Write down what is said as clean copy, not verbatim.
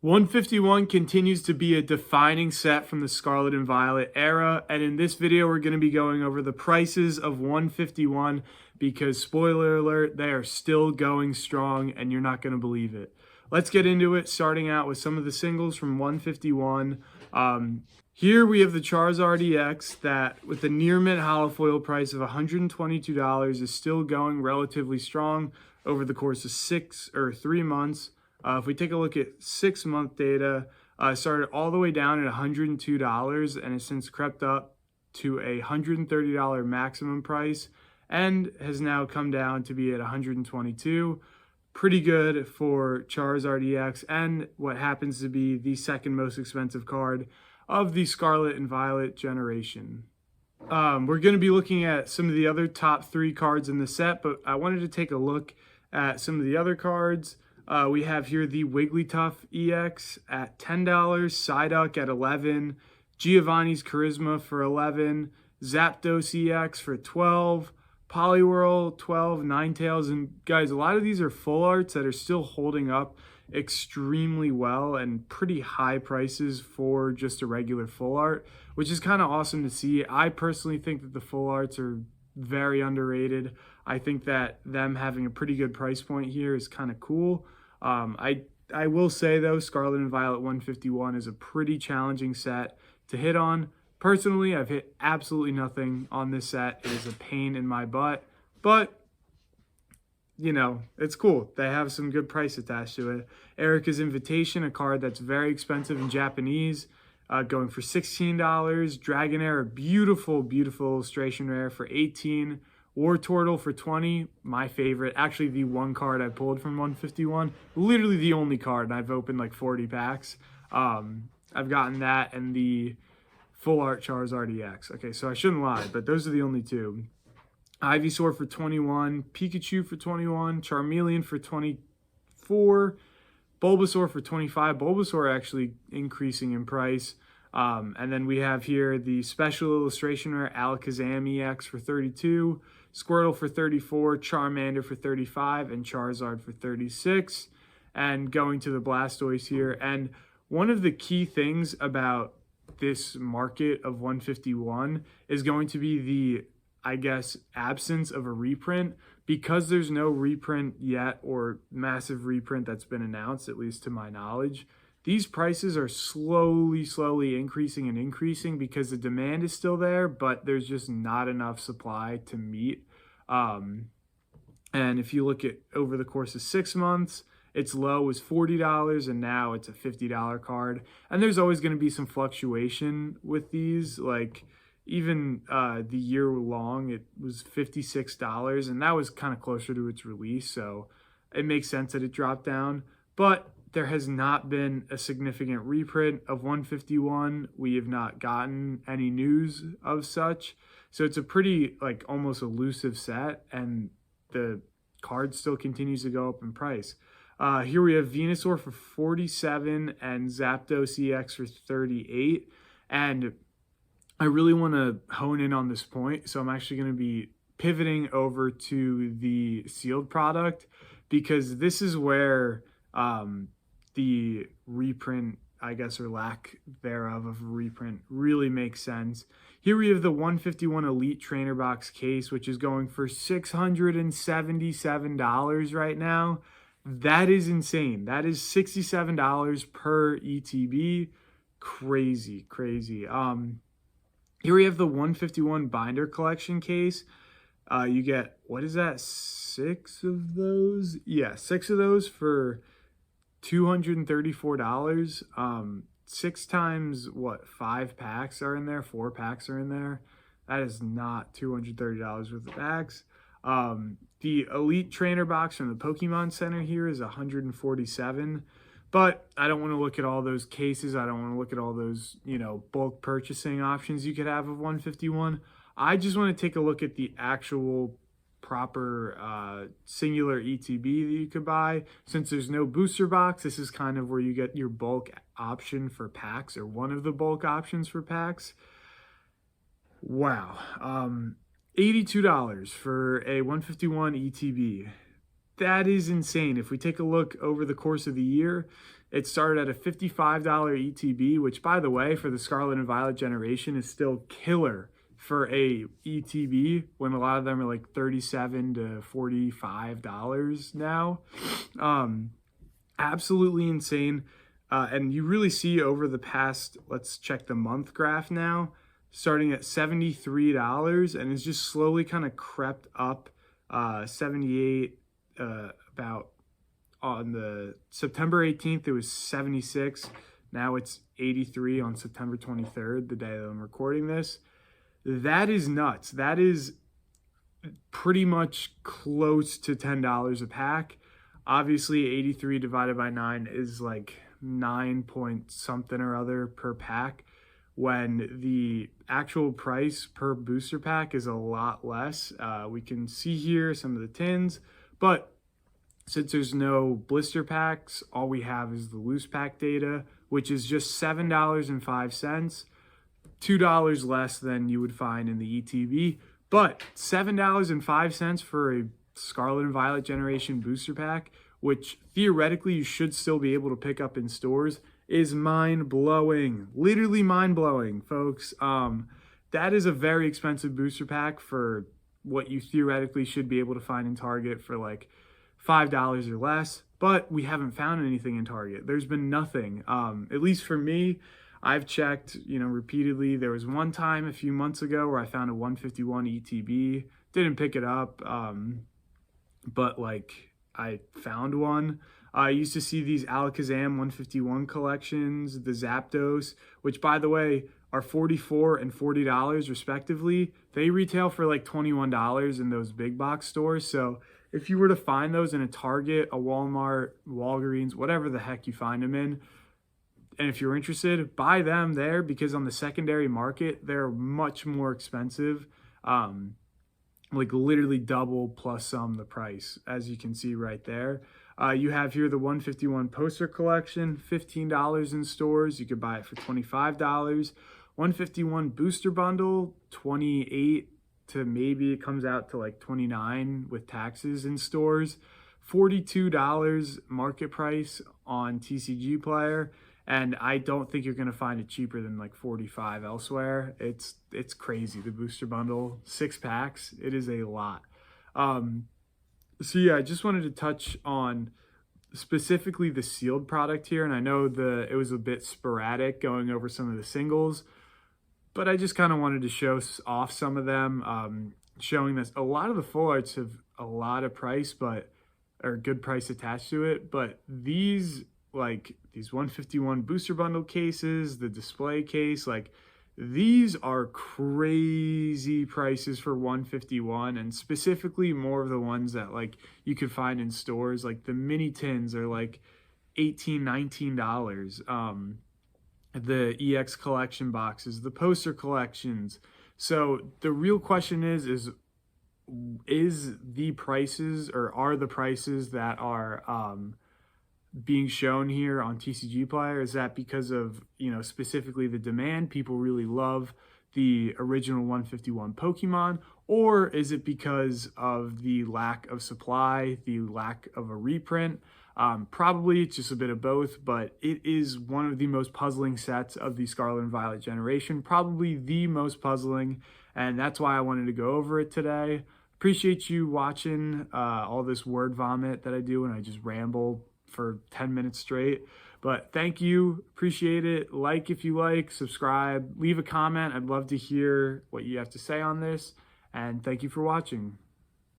151 continues to be a defining set from the Scarlet and Violet era, and in this video we're going to be going over the prices of 151 because, spoiler alert, they are still going strong and you're not going to believe it. Let's get into it, starting out with some of the singles from 151. Here we have the Charizard EX that, with a near mint hollow foil price of $122, is still going relatively strong over the course of 3 months. If we take a look at 6-month data, started all the way down at $102 and has since crept up to a $130 maximum price and has now come down to be at $122. Pretty good for Charizard EX and what happens to be the second most expensive card of the Scarlet and Violet generation. We're going to be looking at some of the other top 3 cards in the set, but I wanted to take a look at some of the other cards. We have here the Wigglytuff EX at $10, Psyduck at $11, Giovanni's Charisma for $11, Zapdos EX for $12, Poliwhirl $12, Ninetales, and guys, a lot of these are full arts that are still holding up extremely well and pretty high prices for just a regular full art, which is kind of awesome to see. I personally think that the full arts are very underrated. I think that them having a pretty good price point here is kind of cool. I will say though, Scarlet and Violet 151 is a pretty challenging set to hit on. Personally, I've hit absolutely nothing on this set. It is a pain in my butt, but you know, it's cool. They have some good price attached to it. Erica's Invitation, a card that's very expensive in Japanese, going for $16. Dragonair, a beautiful, beautiful illustration rare for $18. Wartortle for $20, my favorite. Actually, the one card I pulled from 151. Literally the only card, and I've opened like 40 packs. I've gotten that and the Full Art Charizard EX. Okay, so I shouldn't lie, but those are the only two. Ivysaur for $21, Pikachu for $21, Charmeleon for $24, Bulbasaur for $25. Bulbasaur actually increasing in price. And then we have here the special illustration rare Alakazam EX for $32, Squirtle for $34, Charmander for $35, and Charizard for $36. And going to the Blastoise here. And one of the key things about this market of 151 is going to be the, I guess, absence of a reprint. Because there's no reprint yet, or massive reprint that's been announced, at least to my knowledge, these prices are slowly increasing and increasing because the demand is still there, but there's just not enough supply to meet. And if you look at over the course of 6 months, its low was $40 and now it's a $50 card. And there's always going to be some fluctuation with these. Like even the year long, it was $56, and that was kind of closer to its release. So it makes sense that it dropped down. But there has not been a significant reprint of 151. We have not gotten any news of such. So it's a pretty like almost elusive set, and the card still continues to go up in price. Here we have Venusaur for $47 and Zapdos EX for $38. And I really want to hone in on this point. So I'm actually going to be pivoting over to the sealed product because this is where the reprint, I guess, or lack thereof of a reprint really makes sense. Here we have the 151 Elite Trainer Box case, which is going for $677 right now. That is insane. That is $67 per ETB. Crazy. Here we have the 151 Binder Collection case. You get, what is that, 6 of those? Yeah, 6 of those for $234. 6 times what, 5 packs are in there, 4 packs are in there. That is not $230 worth of packs. The Elite Trainer Box from the Pokemon Center here is $147. But I don't want to look at all those cases. I don't want to look at all those, you know, bulk purchasing options you could have of 151. I just want to take a look at the actual proper singular ETB that you could buy. Since there's no booster box, this is kind of where you get your bulk option for packs, or one of the bulk options for packs. Wow. $82 for a 151 ETB. that is insane. If we take a look over the course of the year, it started at a $55 ETB, which, by the way, for the Scarlet and Violet generation is still killer for a ETB when a lot of them are like $37 to $45 now. Absolutely insane. And you really see over the past, let's check the month graph now, starting at $73, and it's just slowly kind of crept up. 78 about on the September 18th, it was 76. Now it's 83 on September 23rd, the day that I'm recording this. That is nuts. That is pretty much close to $10 a pack. Obviously, 83 divided by 9 is like 9 point something or other per pack, when the actual price per booster pack is a lot less. We can see here some of the tins, but since there's no blister packs, all we have is the loose pack data, which is just $7.05, $2 less than you would find in the ETB, but $7.05 for a Scarlet and Violet generation booster pack, which theoretically you should still be able to pick up in stores, is mind-blowing. Literally mind-blowing, folks. That is a very expensive booster pack for what you theoretically should be able to find in Target for like $5 or less, but we haven't found anything in Target. There's been nothing. At least for me, I've checked, repeatedly. There was one time a few months ago where I found a 151 ETB, didn't pick it up, but like I found one. I used to see these Alakazam 151 collections, the Zapdos, which, by the way, are $44 and $40 respectively. They retail for like $21 in those big box stores. So if you were to find those in a Target, a Walmart, Walgreens, whatever the heck you find them in, and if you're interested, buy them there, because on the secondary market, they're much more expensive. Like literally double plus some the price, as you can see right there. You have here the 151 poster collection, $15 in stores. You could buy it for $25. 151 booster bundle, $28 to maybe it comes out to like $29 with taxes in stores. $42 market price on TCG Player. And I don't think you're going to find it cheaper than like $45 elsewhere. It's crazy, the booster bundle. 6 packs, it is a lot. So yeah, I just wanted to touch on specifically the sealed product here. And I know it was a bit sporadic going over some of the singles, but I just kind of wanted to show off some of them, showing that a lot of the full arts have a lot of price, or good price attached to it. But these 151 booster bundle cases, the display case, like these are crazy prices for 151, and specifically more of the ones that like you could find in stores. Like the mini tins are like $18, $19. The EX collection boxes, the poster collections. So the real question is the prices, or are the prices that are being shown here on TCG Player, is that because of, specifically the demand? People really love the original 151 Pokemon, or is it because of the lack of supply, the lack of a reprint? Probably it's just a bit of both, but it is one of the most puzzling sets of the Scarlet and Violet generation, probably the most puzzling, and that's why I wanted to go over it today. Appreciate you watching all this word vomit that I do, and I just ramble for 10 minutes straight. But thank you, appreciate it. Like if you like, subscribe, leave a comment. I'd love to hear what you have to say on this, and thank you for watching.